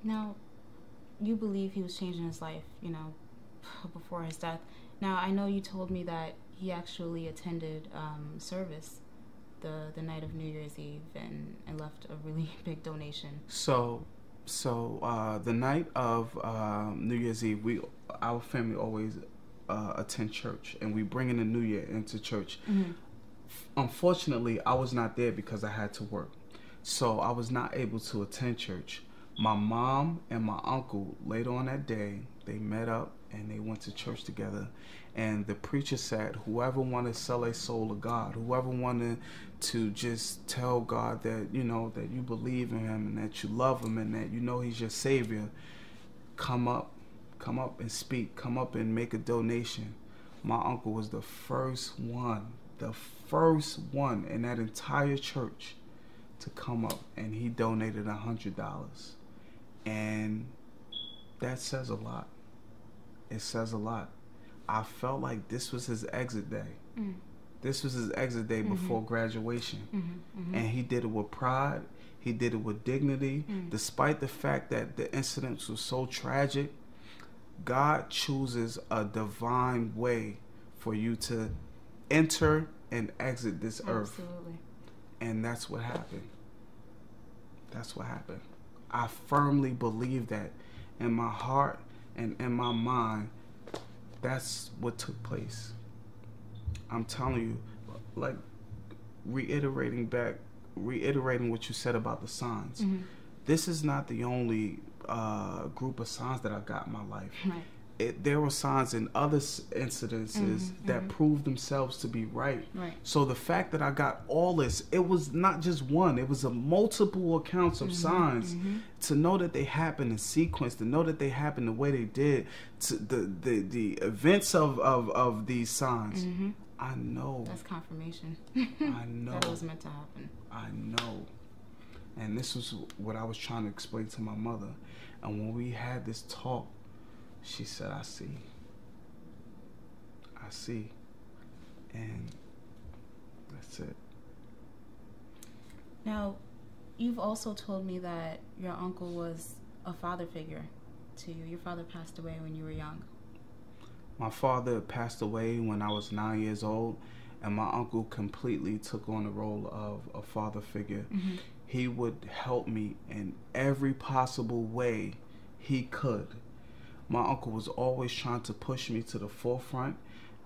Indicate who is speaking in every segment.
Speaker 1: Now, you believe he was changing his life, before his death. Now, I know you told me that he actually attended service the night of New Year's Eve and left a really big donation.
Speaker 2: So the night of New Year's Eve, our family always attend church, and we bring in the New Year into church.
Speaker 1: Mm-hmm.
Speaker 2: Unfortunately, I was not there because I had to work, so I was not able to attend church. My mom and my uncle, later on that day, they met up and they went to church together. And the preacher said, whoever wanted to sell a soul to God, whoever wanted to just tell God that, that you believe in him and that you love him and that he's your savior, come up and speak, come up and make a donation. My uncle was the first one in that entire church to come up, and he donated $100. And that says a lot. It says a lot. I felt like this was his exit day. Mm. This was his exit day before graduation. Mm-hmm, mm-hmm. And he did it with pride. He did it with dignity. Despite the fact that the incidents were so tragic, God chooses a divine way for you to enter and exit this earth.
Speaker 1: Absolutely.
Speaker 2: And that's what happened. That's what happened. I firmly believe that in my heart and in my mind. That's what took place. I'm telling you, like, reiterating what you said about the signs. Mm-hmm. This is not the only group of signs that I got in my life.
Speaker 1: Right.
Speaker 2: There were signs in other incidences that proved themselves to be right. So the fact that I got all this, it was not just one, it was a multiple accounts of signs. To know that they happened in sequence, to know that they happened the way they did, to the events of these signs. I know.
Speaker 1: That's confirmation.
Speaker 2: I know.
Speaker 1: That it was meant to happen.
Speaker 2: I know. And this was what I was trying to explain to my mother. And when we had this talk, she said, I see. And that's it.
Speaker 1: Now, you've also told me that your uncle was a father figure to you. Your father passed away when you were young.
Speaker 2: My father passed away when I was 9 years old, and my uncle completely took on the role of a father figure. He would help me in every possible way he could. My uncle was always trying to push me to the forefront.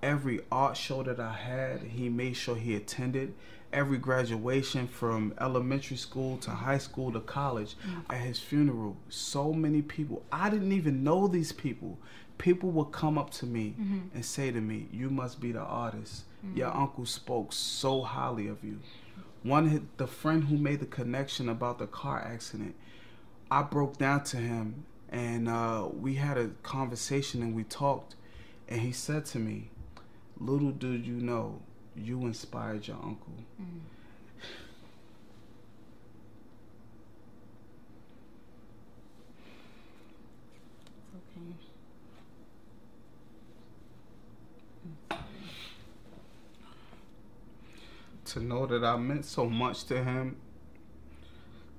Speaker 2: Every art show that I had, he made sure he attended. Every graduation from elementary school to high school to college, at his funeral, so many people, I didn't even know these people. People would come up to me and say to me, you must be the artist. Your uncle spoke so highly of you. The friend who made the connection about the car accident, I broke down to him. And we had a conversation and we talked, and he said to me, little did you know, you inspired your uncle.
Speaker 1: Okay.
Speaker 2: To know that I meant so much to him,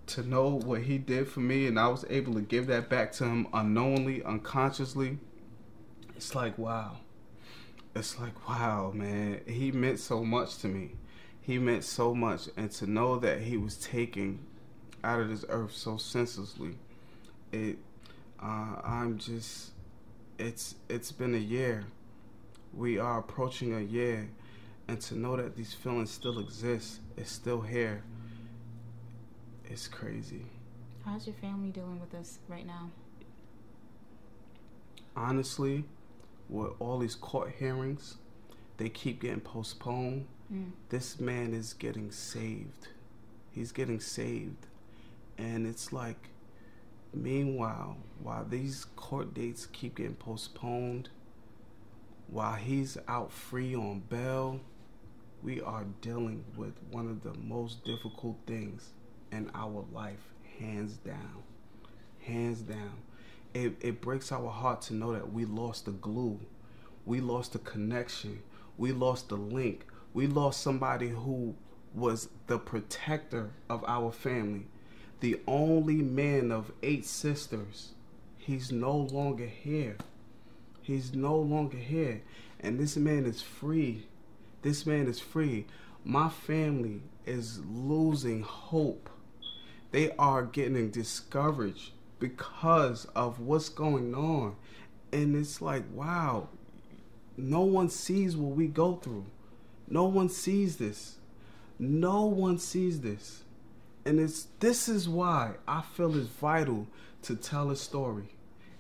Speaker 2: to know what he did for me, and I was able to give that back to him unknowingly, unconsciously. It's like, wow. It's like, wow, man. He meant so much to me. He meant so much. And to know that he was taken out of this earth so senselessly, it's been a year. We are approaching a year. And to know that these feelings still exist, it's still here. It's crazy.
Speaker 1: How's your family dealing with this right now?
Speaker 2: Honestly, with all these court hearings, they keep getting postponed. This man is getting saved. He's getting saved. And it's like, meanwhile, while these court dates keep getting postponed, while he's out free on bail, we are dealing with one of the most difficult things in our life, hands down. It breaks our heart to know that we lost the glue, we lost the connection, we lost the link, we lost somebody who was the protector of our family. the only man of 8 sisters. He's no longer here. He's no longer here. And this man is free. This man is free. My family is losing hope. They are getting discouraged because of what's going on. And it's like, wow, no one sees what we go through. No one sees this. No one sees this. And this is why I feel it's vital to tell a story.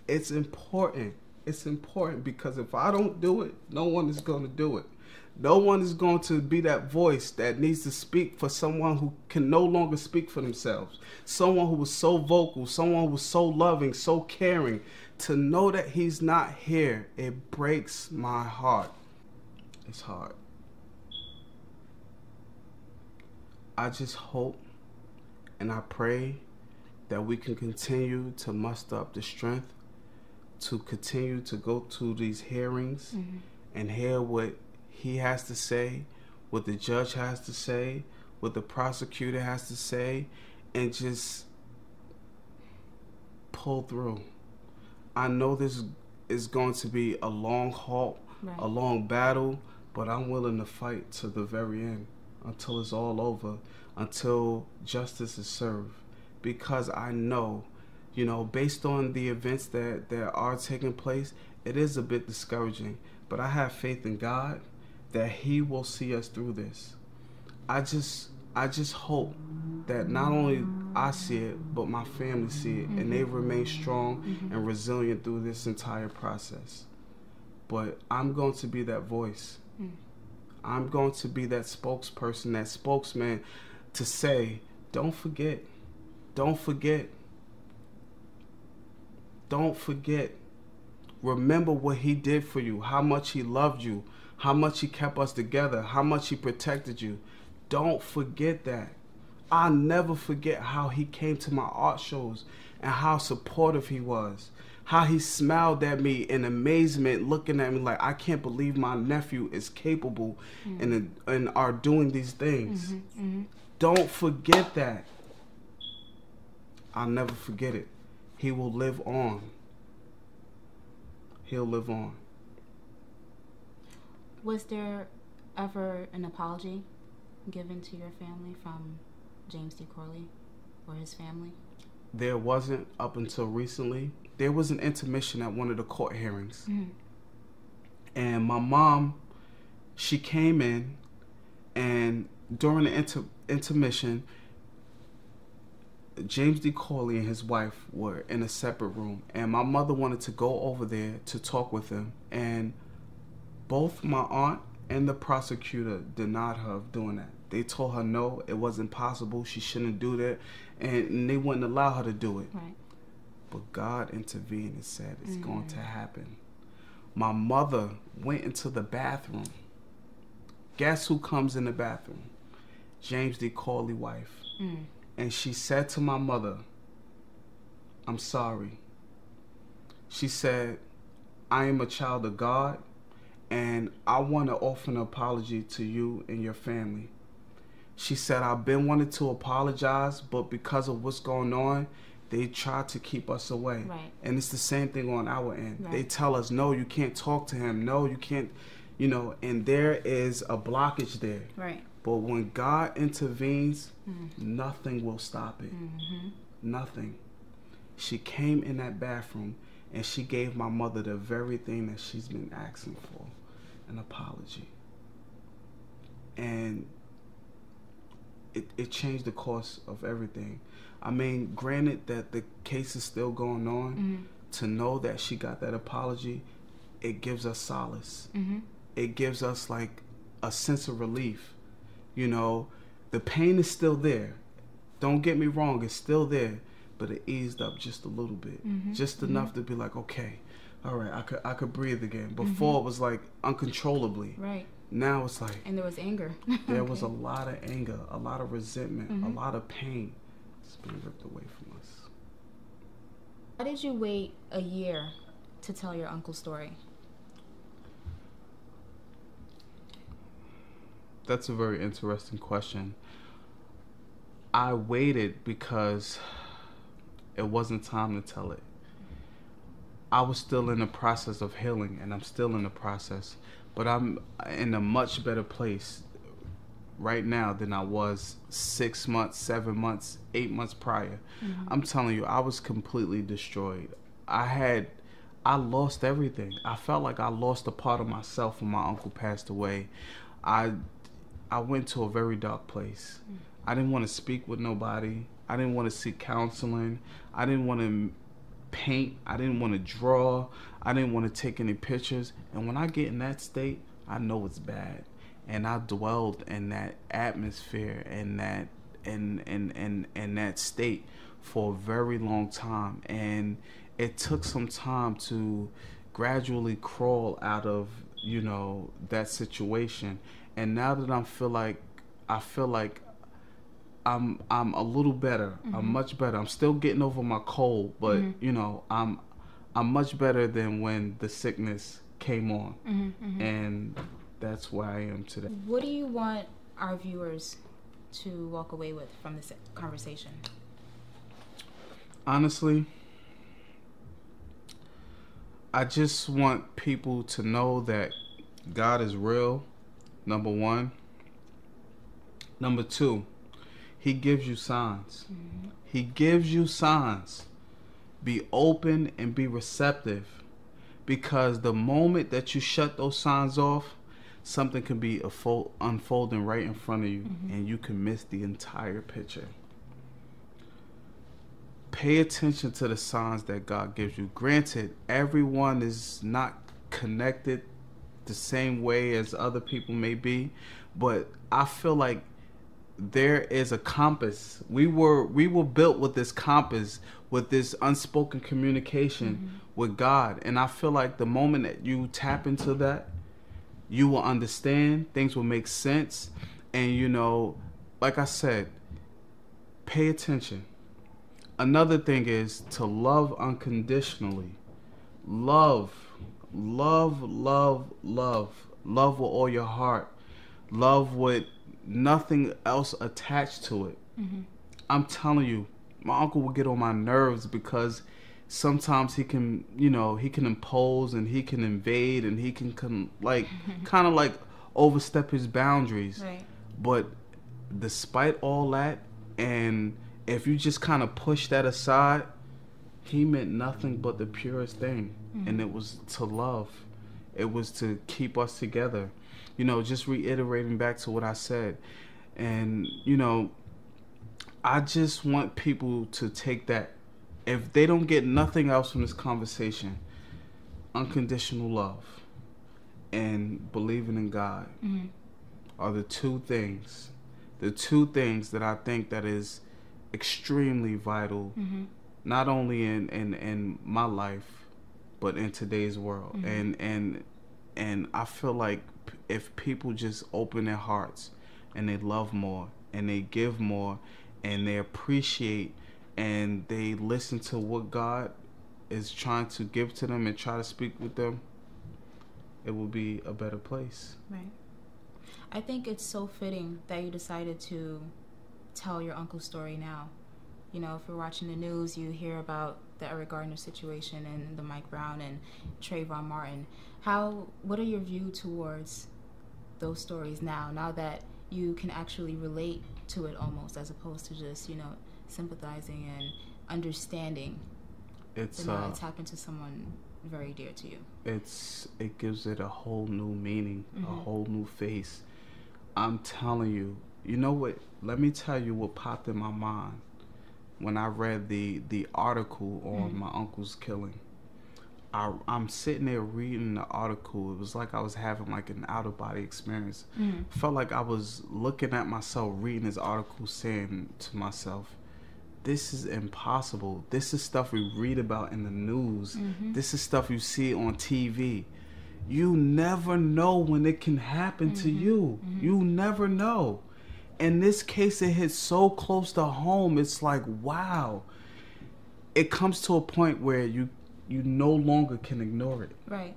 Speaker 2: It's important. It's important because if I don't do it, no one is going to do it. No one is going to be that voice that needs to speak for someone who can no longer speak for themselves. Someone who was so vocal, someone who was so loving, so caring. To know that he's not here, it breaks my heart. It's hard. I just hope and I pray that we can continue to muster up the strength to continue to go to these hearings and hear what he has to say, what the judge has to say, what the prosecutor has to say, and just pull through. I know this is going to be a long halt, a long battle, but I'm willing to fight to the very end until it's all over, until justice is served. Because I know, based on the events that are taking place, it is a bit discouraging. But I have faith in God that he will see us through this. I just hope that not only I see it, but my family see it, and they remain strong and resilient through this entire process. But I'm going to be that voice. I'm going to be that spokesperson, that spokesman to say, don't forget. Don't forget. Don't forget. Remember what he did for you, how much he loved you, how much he kept us together, how much he protected you. Don't forget that. I'll never forget how he came to my art shows and how supportive he was. How he smiled at me in amazement, looking at me like, I can't believe my nephew is capable and are doing these things. Don't forget that. I'll never forget it. He will live on. He'll live on.
Speaker 1: Was there ever an apology given to your family from James D. Corley or his family?
Speaker 2: There wasn't up until recently. There was an intermission at one of the court hearings. And my mom, she came in, and during the intermission, James D. Corley and his wife were in a separate room. And my mother wanted to go over there to talk with him. And both my aunt and the prosecutor denied her of doing that. They told her no, it wasn't possible, she shouldn't do that, and they wouldn't allow her to do it.
Speaker 1: Right.
Speaker 2: But God intervened and said it's going to happen. My mother went into the bathroom. Guess who comes in the bathroom? James D. Corley's wife. And she said to my mother, I'm sorry. She said, I am a child of God, and I want to offer an apology to you and your family. She said, I've been wanting to apologize, but because of what's going on, they try to keep us away.
Speaker 1: Right.
Speaker 2: And it's the same thing on our end.
Speaker 1: Right.
Speaker 2: They tell us, no, you can't talk to him. No, you can't, and there is a blockage there.
Speaker 1: Right.
Speaker 2: But when God intervenes, nothing will stop it. Nothing. She came in that bathroom and she gave my mother the very thing that she's been asking for, an apology. And it changed the course of everything. I mean, granted that the case is still going on, to know that she got that apology, it gives us solace. It gives us like a sense of relief. The pain is still there. Don't get me wrong, it's still there, but it eased up just a little bit, just enough to be like, okay, all right, I could breathe again. Before it was like uncontrollably.
Speaker 1: Right.
Speaker 2: Now it's like,
Speaker 1: and there was anger.
Speaker 2: There was a lot of anger, a lot of resentment, a lot of pain. It's been ripped away from us.
Speaker 1: Why did you wait a year to tell your uncle's story?
Speaker 2: That's a very interesting question. I waited because it wasn't time to tell it. I was still in the process of healing, and I'm still in the process. But I'm in a much better place right now than I was 6 months, 7 months, 8 months prior.
Speaker 1: Mm-hmm.
Speaker 2: I'm telling you, I was completely destroyed. I lost everything. I felt like I lost a part of myself when my uncle passed away. I went to a very dark place.
Speaker 1: Mm-hmm.
Speaker 2: I didn't want to speak with nobody. I didn't want to seek counseling. I didn't want to paint. I didn't want to draw. I didn't want to take any pictures. And when I get in that state, I know it's bad. And I dwelled in that atmosphere and that in that state for a very long time. And it took some time to gradually crawl out of, that situation. And now that I feel like I'm a little better.
Speaker 1: Mm-hmm.
Speaker 2: I'm much better. I'm still getting over my cold, but
Speaker 1: mm-hmm.
Speaker 2: I'm much better than when the sickness came on.
Speaker 1: Mm-hmm. Mm-hmm.
Speaker 2: And that's where I am today.
Speaker 1: What do you want our viewers to walk away with from this conversation?
Speaker 2: Honestly, I just want people to know that God is real, number one. Number two, He gives you signs.
Speaker 1: Mm-hmm.
Speaker 2: He gives you signs. Be open and be receptive, because the moment that you shut those signs off, something can be unfolding right in front of you,
Speaker 1: mm-hmm.
Speaker 2: and you can miss the entire picture. Pay attention to the signs that God gives you. Granted, everyone is not connected the same way as other people may be, but I feel like there is a compass. We were built with this compass, with this unspoken communication
Speaker 1: mm-hmm.
Speaker 2: with God. And I feel like the moment that you tap into that, you will understand, things will make sense. And like I said, pay attention. Another thing is to love unconditionally. Love with all your heart. Love with nothing else attached to it.
Speaker 1: Mm-hmm.
Speaker 2: I'm telling you, my uncle will get on my nerves because sometimes he can impose and he can invade and he can kind of like overstep his boundaries.
Speaker 1: Right.
Speaker 2: But despite all that, and if you just kind of push that aside, he meant nothing but the purest thing.
Speaker 1: Mm-hmm.
Speaker 2: And it was to love. It was to keep us together. Just reiterating back to what I said. And, I just want people to take that. If they don't get nothing else from this conversation, unconditional love and believing in God
Speaker 1: mm-hmm.
Speaker 2: are the two things that I think that is extremely vital,
Speaker 1: mm-hmm.
Speaker 2: not only in my life, but in today's world.
Speaker 1: Mm-hmm.
Speaker 2: And I feel like if people just open their hearts and they love more and they give more and they appreciate and they listen to what God is trying to give to them and try to speak with them, it will be a better place.
Speaker 1: Right. I think it's so fitting that you decided to tell your uncle's story now. If you're watching the news, you hear about the Eric Gardner situation and the Mike Brown and Trayvon Martin. What are your view towards those stories now that you can actually relate to it almost, as opposed to just, sympathizing and understanding? It's happened to someone very dear to you.
Speaker 2: It gives it a whole new meaning,
Speaker 1: mm-hmm.
Speaker 2: a whole new face. I'm telling you, you know what? Let me tell you what popped in my mind when I read the article on
Speaker 1: mm-hmm.
Speaker 2: my uncle's killing. I'm sitting there reading the article. It was like I was having like an out-of-body experience.
Speaker 1: Mm-hmm.
Speaker 2: Felt like I was looking at myself reading this article, saying to myself, this is impossible. This is stuff we read about in the news.
Speaker 1: Mm-hmm.
Speaker 2: This is stuff you see on TV. You never know when it can happen
Speaker 1: mm-hmm.
Speaker 2: to you.
Speaker 1: Mm-hmm.
Speaker 2: You never know. In this case, it hits so close to home. It's like, wow. It comes to a point where you no longer can ignore it.
Speaker 1: Right.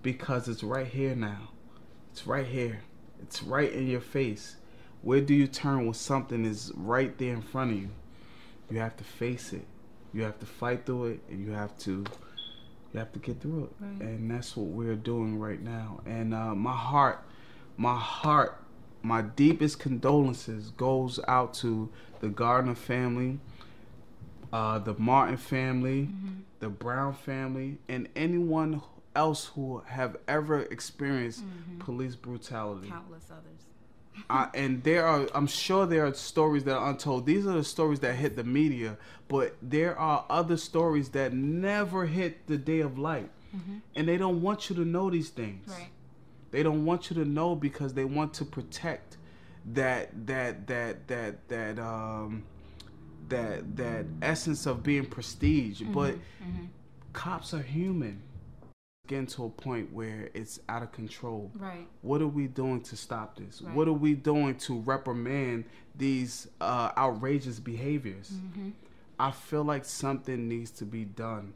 Speaker 2: Because it's right here now. It's right here. It's right in your face. Where do you turn when something is right there in front of you? You have to face it. You have to fight through it, and you have to get through it. Right. And that's what we're doing right now. And my deepest condolences goes out to the Gardner family, the Martin family, the Brown family, and anyone else who have ever experienced police brutality.
Speaker 1: Countless others.
Speaker 2: And I'm sure there are stories that are untold. These are the stories that hit the media, but there are other stories that never hit the day of light. And they don't want you to know these things.
Speaker 1: Right.
Speaker 2: They don't want you to know because they want to protect that essence of being prestige. But cops are human. Getting to a point where it's out of control.
Speaker 1: Right.
Speaker 2: What are we doing to stop this?
Speaker 1: Right.
Speaker 2: What are we doing to reprimand these outrageous behaviors? I feel like something needs to be done.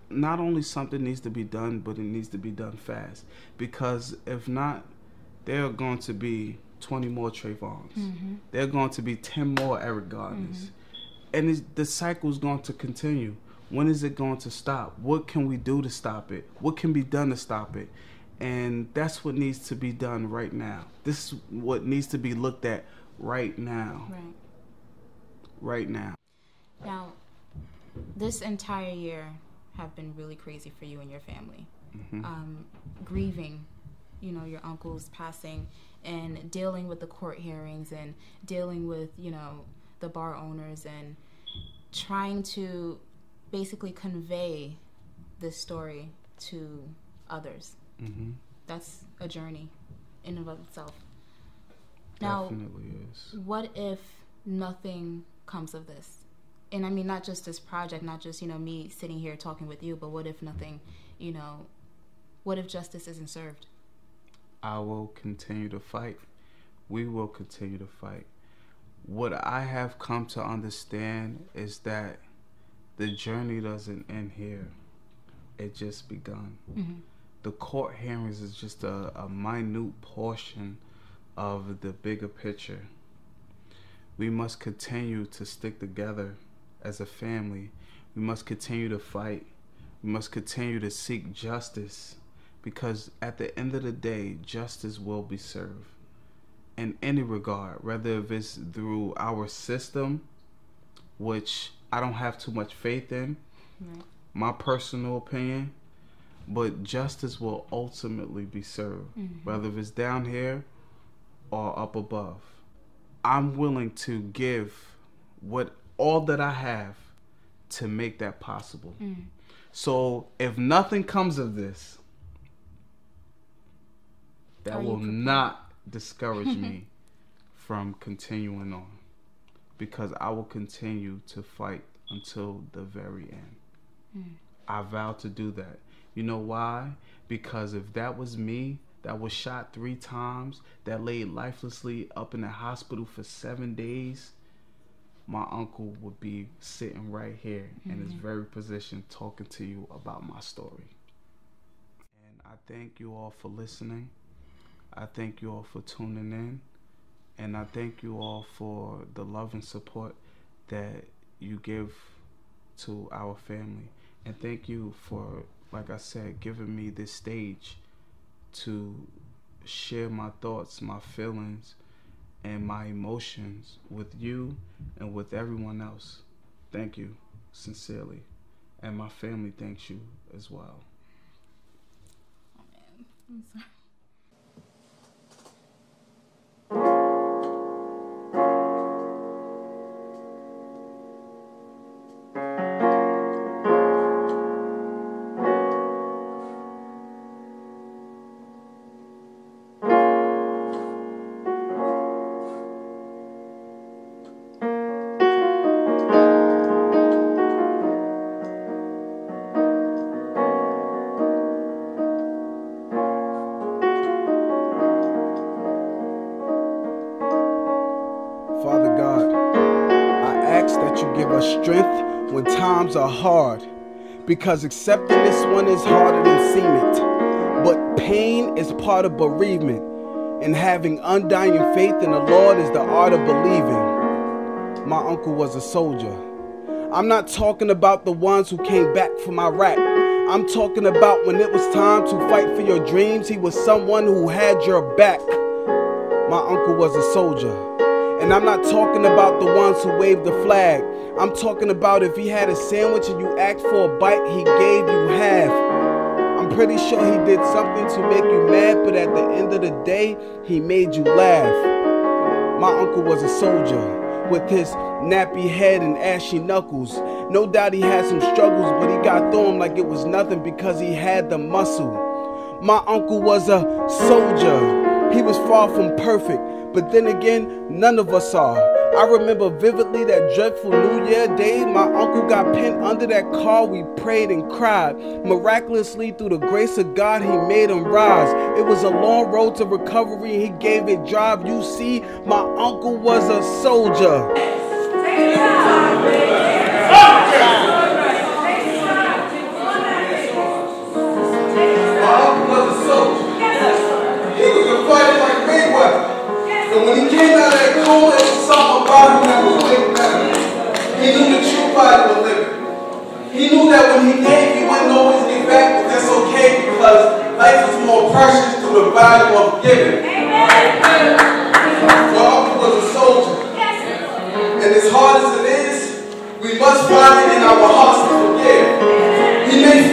Speaker 2: Not only something needs to be done, but it needs to be done fast. Because if not, there are going to be 20 more Trayvons. There are going to be 10 more Eric Gardners. And the cycle is going to continue. When is it going to stop? What can we do to stop it? What can be done to stop it? And that's what needs to be done right now. This is what needs to be looked at right now.
Speaker 1: Right.
Speaker 2: Right now.
Speaker 1: Now, this entire year have been really crazy for you and your family. Grieving, your uncle's passing, and dealing with the court hearings, and dealing with, the bar owners, and trying to basically convey this story to others. That's a journey in and of itself. Now,
Speaker 2: definitely is.
Speaker 1: What if nothing comes of this? And I mean, not just this project, not just, me sitting here talking with you, but what if nothing, what if justice isn't served?
Speaker 2: I will continue to fight. We will continue to fight. What I have come to understand is that the journey doesn't end here. It just begun. The court hearings is just a minute portion of the bigger picture. We must continue to stick together as a family. We must continue to fight. We must continue to seek justice, because at the end of the day, justice will be served in any regard, whether if it's through our system, which I don't have too much faith in, my personal opinion, but justice will ultimately be served, whether it's down here or up above. I'm willing to give all that I have to make that possible. So if nothing comes of this, that will not discourage me from continuing on. Because I will continue to fight until the very end. I vow to do that. You know why? Because if that was me, that was shot 3 times, that laid lifelessly up in the hospital for 7 days, my uncle would be sitting right here in his very position talking to you about my story. And I thank you all for listening. I thank you all for tuning in. And I thank you all for the love and support that you give to our family. And thank you for, like I said, giving me this stage to share my thoughts, my feelings, and my emotions with you and with everyone else. Thank you, sincerely. And my family thanks you as well.
Speaker 1: Oh, man. I'm sorry.
Speaker 3: Strength when times are hard, because accepting this one is harder than seeming. But pain is part of bereavement, and having undying faith in the Lord is the art of believing. My uncle was a soldier. I'm not talking about the ones who came back from Iraq. I'm talking about when it was time to fight for your dreams, he was someone who had your back. My uncle was a soldier. And I'm not talking about the ones who waved the flag. I'm talking about if he had a sandwich and you asked for a bite, he gave you half. I'm pretty sure he did something to make you mad, but at the end of the day, he made you laugh. My uncle was a soldier with his nappy head and ashy knuckles. No doubt he had some struggles, but he got through them like it was nothing because he had the muscle. My uncle was a soldier. He was far from perfect, but then again, none of us are. I remember vividly that dreadful New Year day. My uncle got pinned under that car. We prayed and cried. Miraculously, through the grace of God, he made him rise. It was a long road to recovery. He gave it drive. You see, my uncle was a soldier.
Speaker 2: And when he came out of that cold, there was something about him that was way better. He knew the true body was living. He knew that when he gave, he wouldn't always get back, but that's okay because life is more precious through the value of giving. Your uncle was a soldier. And as hard as it is, we must find it in our hearts to forgive. He may